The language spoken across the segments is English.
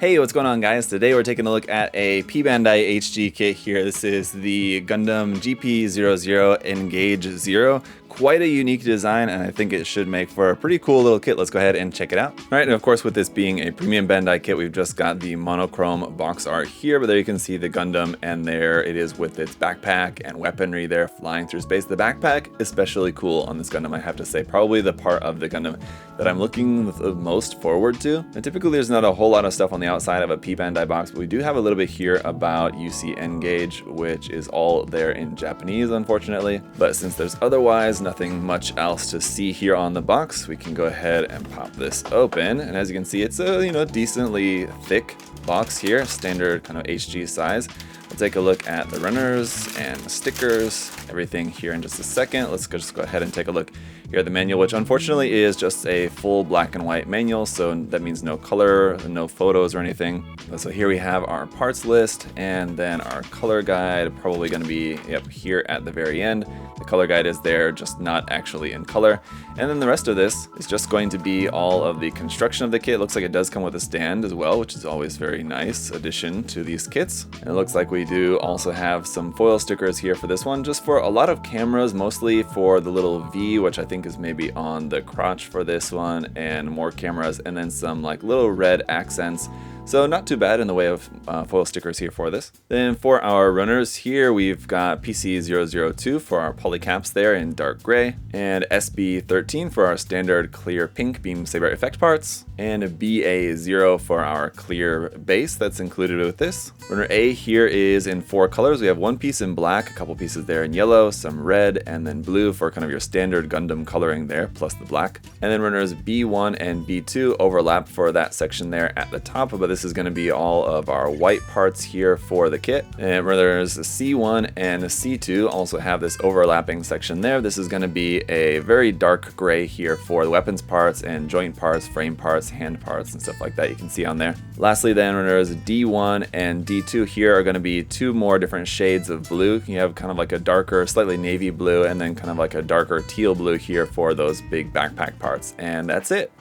Hey, what's going on, guys? Today we're taking a look at a P-Bandai HG kit here. This is the Gundam GP00 Engage 0. Quite a unique design, and I think it should make for a pretty cool little kit. Let's go ahead and check it out. All right, and of course, with this being a premium Bandai kit, we've just got the monochrome box art here, but there you can see the Gundam, and there it is with its backpack and weaponry there flying through space. The backpack, especially cool on this Gundam, I have to say. Probably the part of the Gundam that I'm looking the most forward to. And typically, there's not a whole lot of stuff on the outside of a P-Bandai box, but we do have a little bit here about UC Engage, which is all there in Japanese, unfortunately. But since there's otherwise nothing much else to see here on the box, we can go ahead and pop this open. And as you can see, it's a decently thick box here, standard kind of HG size. We'll take a look at the runners and the stickers, everything here in just a second. Let's just go ahead and take a look here at the manual, which unfortunately is just a full black and white manual, so that means no color, no photos or anything. So here we have our parts list, and then our color guide, probably going to be here at the very end. The color guide is there, just not actually in color. And then the rest of this is just going to be all of the construction of the kit. It looks like it does come with a stand as well, which is always very nice addition to these kits. And it looks like we do also have some foil stickers here for this one, just for a lot of cameras, mostly for the little V, which I think is maybe on the crotch for this one, and more cameras, and then some like little red accents. So not too bad in the way of foil stickers here for this. Then for our runners here, we've got PC002 for our polycaps there in dark gray, and SB13 for our standard clear pink beam saber effect parts, and a BA0 for our clear base that's included with this. Runner A here is in 4 colors. We have one piece in black, a couple pieces there in yellow, some red, and then blue for kind of your standard Gundam coloring there, plus the black. And then runners B1 and B2 overlap for that section there at the top, but this is going to be all of our white parts here for the kit. And runners C1 and C2 also have this overlapping section there. This is going to be a very dark gray here for the weapons parts and joint parts, frame parts, hand parts, and stuff like that you can see on there. Lastly, then runners D1 and D2 here are going to be 2 more different shades of blue. You have kind of like a darker, slightly navy blue, and then kind of like a darker teal blue here for those big backpack parts. And that's it.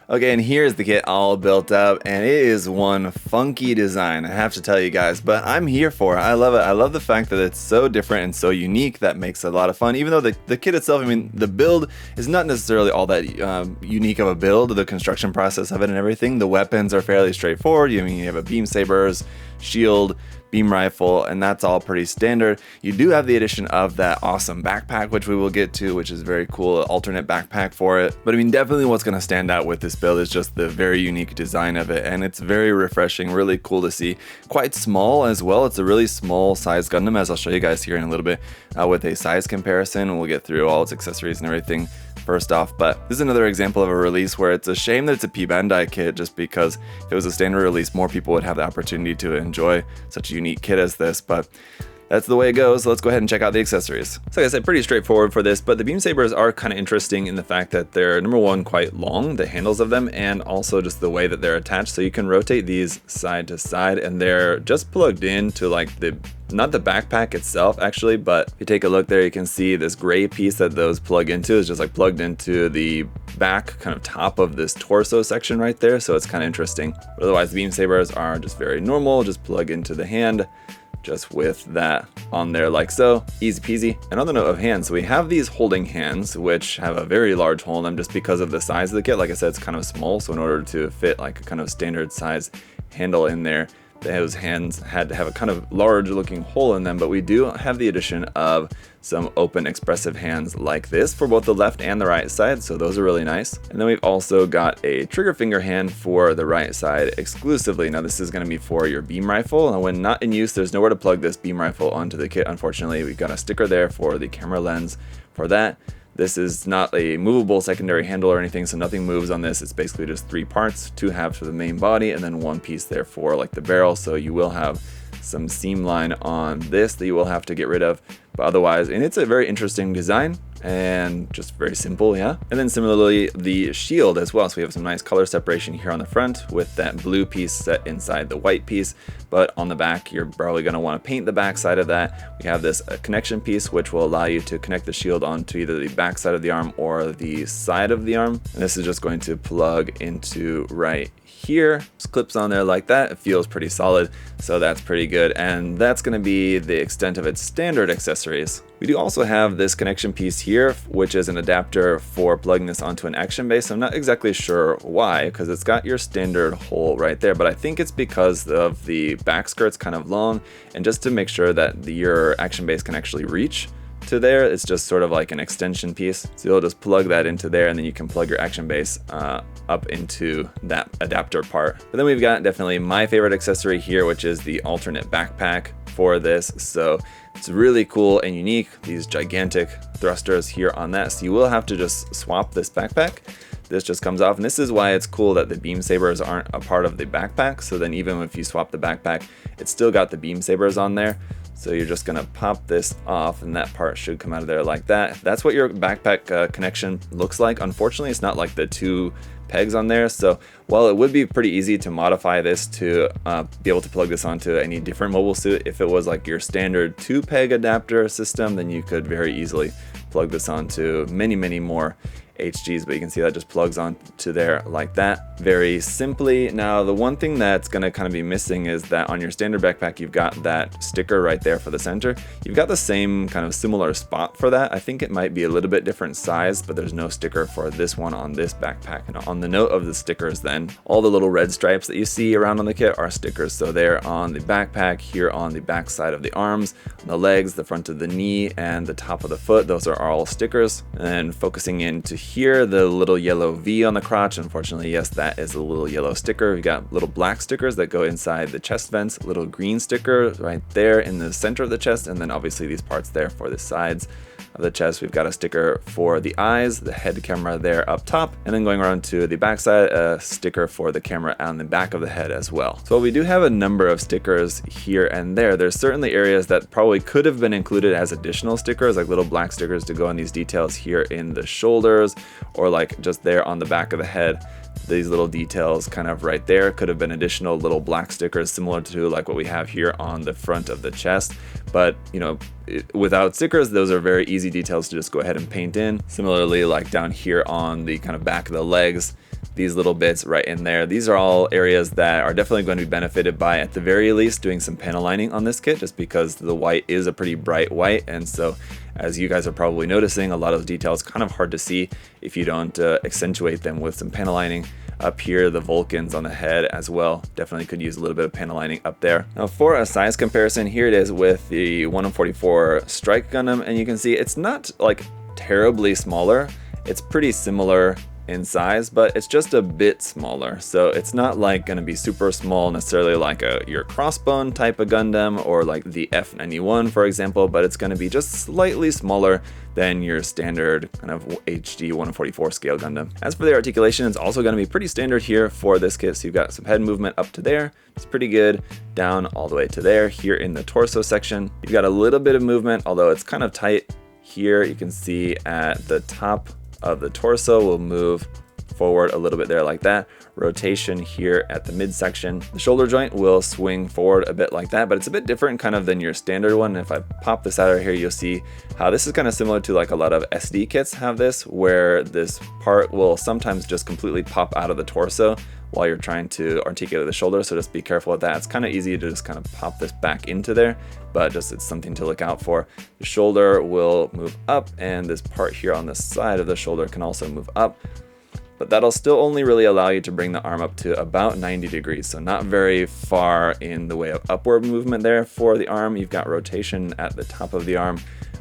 Okay, and here's the kit all built up, and it is one funky design, I have to tell you guys, but I'm here for it. I love it. I love the fact that it's so different and so unique. That makes it a lot of fun, even though the kit itself, I mean, the build is not necessarily all that unique of a build, the construction process of it and everything. The weapons are fairly straightforward. I mean, you have a beam sabers, shield, beam rifle, and that's all pretty standard. You do have the addition of that awesome backpack, which we will get to, which is very cool, alternate backpack for it. But I mean, definitely what's going to stand out with this build is just the very unique design of it, and it's very refreshing, really cool to see. Quite small as well. It's a really small size Gundam, as I'll show you guys here in a little bit with a size comparison, and we'll get through all its accessories and everything first off. But this is another example of a release where it's a shame that it's a P-Bandai kit, just because if it was a standard release, more people would have the opportunity to enjoy such a unique kit as this. But that's the way it goes. So let's go ahead and check out the accessories. So like I said, pretty straightforward for this, but the beam sabers are kind of interesting in the fact that they're, number one, quite long, the handles of them, and also just the way that they're attached. So you can rotate these side to side, and they're just plugged into like not the backpack itself actually, but if you take a look there, you can see this gray piece that those plug into is just like plugged into the back kind of top of this torso section right there. So it's kind of interesting. But otherwise, the beam sabers are just very normal, just plug into the hand, just with that on there like so, easy peasy. And on the note of hands, we have these holding hands, which have a very large hole in them just because of the size of the kit. Like I said, it's kind of small, so in order to fit like a kind of standard size handle in there, those hands had to have a kind of large looking hole in them. But we do have the addition of some open expressive hands like this for both the left and the right side, so those are really nice. And then we've also got a trigger finger hand for the right side exclusively. Now this is going to be for your beam rifle, and when not in use, there's nowhere to plug this beam rifle onto the kit, unfortunately. We've got a sticker there for the camera lens for that. This is not a movable secondary handle or anything, so nothing moves on this. It's basically just 3 parts, 2 halves for the main body, and then 1 piece there for like the barrel. So you will have some seam line on this that you will have to get rid of, but otherwise, and it's a very interesting design and just very simple, yeah. And then similarly, the shield as well. So we have some nice color separation here on the front with that blue piece set inside the white piece, but on the back, you're probably going to want to paint the back side of that. We have this connection piece, which will allow you to connect the shield onto either the back side of the arm or the side of the arm. And this is just going to plug into right here, just clips on there like that. It feels pretty solid, so that's pretty good, and that's going to be the extent of its standard accessories. We do also have this connection piece here, which is an adapter for plugging this onto an action base. I'm not exactly sure why, because it's got your standard hole right there, but I think it's because of the back skirt's kind of long, and just to make sure that your action base can actually reach to there, it's just sort of like an extension piece. So you'll just plug that into there, and then you can plug your action base up into that adapter part. But then we've got definitely my favorite accessory here, which is the alternate backpack for this. So it's really cool and unique, these gigantic thrusters here on that. So you will have to just swap this backpack. This just comes off, and this is why it's cool that the beam sabers aren't a part of the backpack. So then even if you swap the backpack, it's still got the beam sabers on there. So you're just gonna pop this off, and that part should come out of there like that. That's what your backpack connection looks like. Unfortunately, it's not like the two pegs on there. So while it would be pretty easy to modify this to be able to plug this onto any different mobile suit, if it was like your standard 2-peg adapter system, then you could very easily plug this onto many more HGs, but you can see that just plugs onto there like that very simply. Now the one thing that's going to kind of be missing is that on your standard backpack you've got that sticker right there for the center. You've got the same kind of similar spot for that. I think it might be a little bit different size, but there's no sticker for this one on this backpack. And on the note of the stickers then, all the little red stripes that you see around on the kit are stickers. So they're on the backpack, here on the back side of the arms, on the legs, the front of the knee, and the top of the foot. Those are all stickers. And focusing into here, the little yellow V on the crotch, unfortunately, yes, that is a little yellow sticker. We got little black stickers that go inside the chest vents, a little green sticker right there in the center of the chest, and then obviously these parts there for the sides of the chest. We've got a sticker for the eyes, the head camera there up top, and then going around to the back side, a sticker for the camera on the back of the head as well. So we do have a number of stickers here and there. There's certainly areas that probably could have been included as additional stickers, like little black stickers to go on these details here in the shoulders, or like just there on the back of the head. These little details kind of right there could have been additional little black stickers similar to like what we have here on the front of the chest. But you know, without stickers, those are very easy details to just go ahead and paint in. Similarly, like down here on the kind of back of the legs, these little bits right in there, these are all areas that are definitely going to be benefited by, at the very least, doing some panel lining on this kit, just because the white is a pretty bright white. And so as you guys are probably noticing, a lot of details kind of hard to see if you don't accentuate them with some panel lining. Up here, the Vulcans on the head as well, definitely could use a little bit of panel lining up there. Now for a size comparison, here it is with the 1/44 Strike Gundam, and you can see it's not like terribly smaller. It's pretty similar in size, but it's just a bit smaller. So it's not like going to be super small necessarily like your crossbone type of Gundam or like the F91 for example, but it's going to be just slightly smaller than your standard kind of HD 1/44 scale Gundam. As for the articulation, it's also going to be pretty standard here for this kit. So you've got some head movement up to there, it's pretty good, down all the way to there. Here in the torso section, you've got a little bit of movement, although it's kind of tight. Here you can see at the top of the torso will move forward a little bit there like that. Rotation here at the midsection. The shoulder joint will swing forward a bit like that, but it's a bit different kind of than your standard one. If I pop this out of here, you'll see how this is kind of similar to like a lot of SD kits have this, where this part will sometimes just completely pop out of the torso while you're trying to articulate the shoulder. So just be careful with that. It's kind of easy to just kind of pop this back into there, but just it's something to look out for. The shoulder will move up, and this part here on the side of the shoulder can also move up. But that'll still only really allow you to bring the arm up to about 90 degrees. So not very far in the way of upward movement there for the arm. You've got rotation at the top of the arm,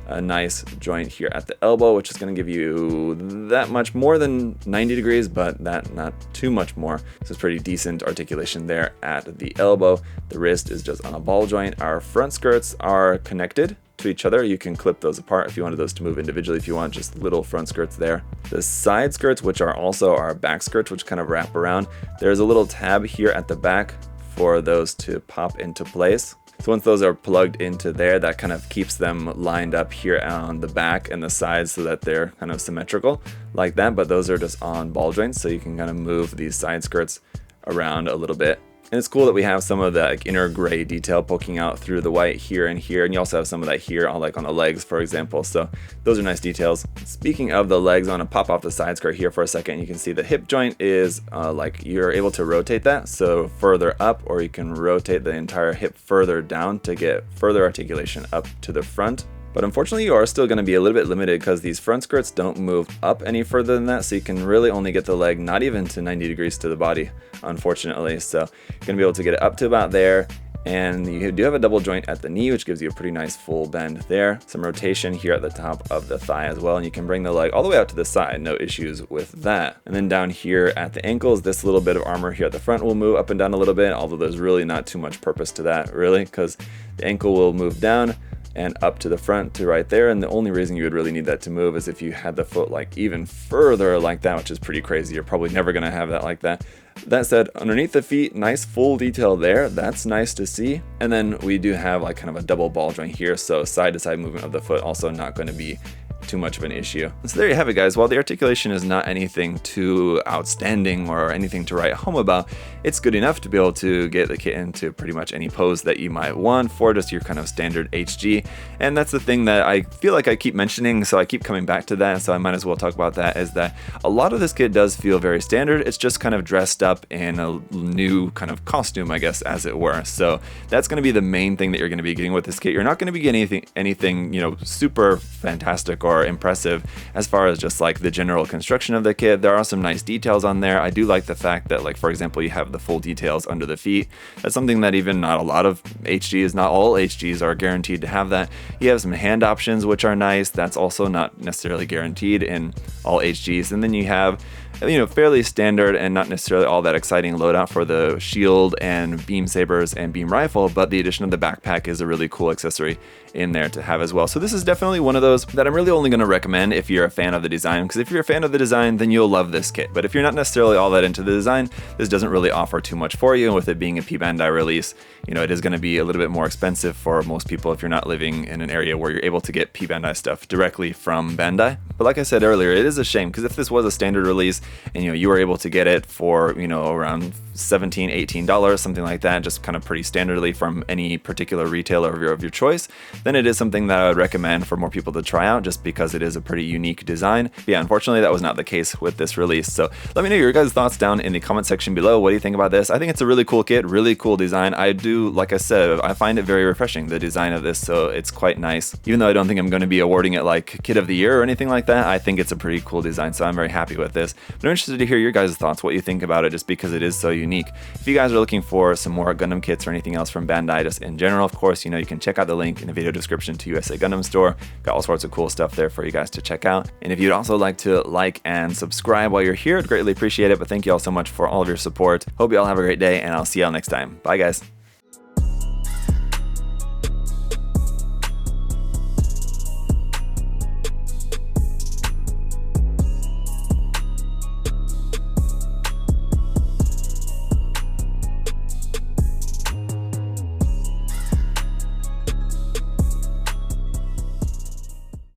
a nice joint here at the elbow, which is going to give you that much more than 90 degrees, but that not too much more. So it's pretty decent articulation there at the elbow. The wrist is just on a ball joint. Our front skirts are connected to each other. You can clip those apart if you wanted those to move individually, if you want just little front skirts there. The side skirts, which are also our back skirts, which kind of wrap around, there's a little tab here at the back for those to pop into place. So once those are plugged into there, that kind of keeps them lined up here on the back and the sides so that they're kind of symmetrical like that, but those are just on ball joints, so you can kind of move these side skirts around a little bit And it's cool that we have some of that like inner gray detail poking out through the white here and here, and you also have some of that here on like on the legs, for example. So those are nice details. Speaking of the legs, I want to pop off the side skirt here for a second. You can see the hip joint is like you're able to rotate that, so further up, or you can rotate the entire hip further down to get further articulation up to the front. But unfortunately, you are still going to be a little bit limited because these front skirts don't move up any further than that, so you can really only get the leg not even to 90 degrees to the body, unfortunately. So you're going to be able to get it up to about there, and you do have a double joint at the knee, which gives you a pretty nice full bend there. Some rotation here at the top of the thigh as well, and you can bring the leg all the way out to the side, no issues with that. And then down here at the ankles, this little bit of armor here at the front will move up and down a little bit, although there's really not too much purpose to that, really, because the ankle will move down and up to the front to right there, and the only reason you would really need that to move is if you had the foot like even further like that, which is pretty crazy. You're probably never going to have that like that. That said, underneath the feet, nice full detail there. That's nice to see. And then we do have like kind of a double ball joint here, so side to side movement of the foot also not going to be too much of an issue. So there you have it, guys. While the articulation is not anything too outstanding or anything to write home about, it's good enough to be able to get the kit into pretty much any pose that you might want for just your kind of standard HG. And that's the thing that I feel like I keep mentioning, so I keep coming back to that, so I might as well talk about that, is that a lot of this kit does feel very standard. It's just kind of dressed up in a new kind of costume, I guess, as it were. So that's going to be the main thing that you're going to be getting with this kit. You're not going to be getting anything, you know, super fantastic or impressive as far as just like the general construction of the kit. There are some nice details on there. I do like the fact that, like, for example, you have the full details under the feet. That's something that even not a lot of HGs, not all HGs are guaranteed to have that. You have some hand options, which are nice. That's also not necessarily guaranteed in all HGs. And then you have, you know, fairly standard and not necessarily all that exciting loadout for the shield and beam sabers and beam rifle, but the addition of the backpack is a really cool accessory in there to have as well. So this is definitely one of those that I'm really only going to recommend if you're a fan of the design, because if you're a fan of the design, then you'll love this kit. But if you're not necessarily all that into the design, this doesn't really offer too much for you. And with it being a P-Bandai release, you know, it is going to be a little bit more expensive for most people if you're not living in an area where you're able to get P-Bandai stuff directly from Bandai. But like I said earlier, it is a shame, because if this was a standard release and, you know, you were able to get it for, you know, around $17, $18, something like that, just kind of pretty standardly from any particular retailer of your choice, then it is something that I would recommend for more people to try out, just because it is a pretty unique design. But yeah, unfortunately, that was not the case with this release. So let me know your guys' thoughts down in the comment section below. What do you think about this? I think it's a really cool kit, really cool design. I do, like I said, I find it very refreshing, the design of this, so it's quite nice. Even though I don't think I'm going to be awarding it like Kit of the Year or anything like that, I think it's a pretty cool design, so I'm very happy with this. But I'm interested to hear your guys' thoughts, what you think about it, just because it is so unique. If you guys are looking for some more Gundam kits or anything else from Bandai just in general, of course, you know, you can check out the link in the video description to USA Gundam Store. Got all sorts of cool stuff there for you guys to check out. And if you'd also like to like and subscribe while you're here, I'd greatly appreciate it. But thank you all so much for all of your support. Hope you all have a great day, and I'll see y'all next time. Bye, guys.